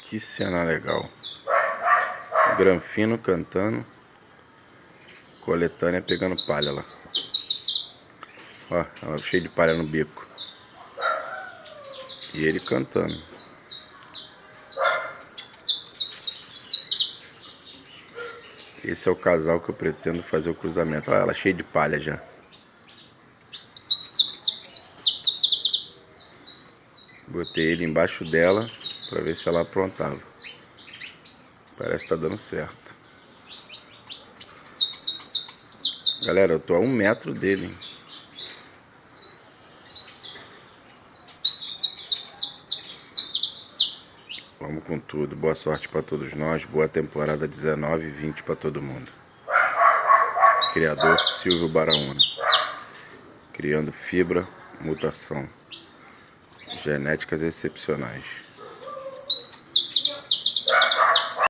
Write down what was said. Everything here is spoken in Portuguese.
Que cena legal. Granfino cantando. Coletânea pegando palha lá. Ó, cheio de palha no bico. E ele cantando. Esse é o casal que eu pretendo fazer o cruzamento. Olha ela cheia de palha já. Botei ele embaixo dela para ver se ela aprontava. Parece que tá dando certo. Galera, eu tô a 1 metro dele, hein? Vamos com tudo. Boa sorte para todos nós. Boa temporada 19 e 20 para todo mundo. Criador Silvio Baraúna. Criando fibra, mutação. Genéticas excepcionais.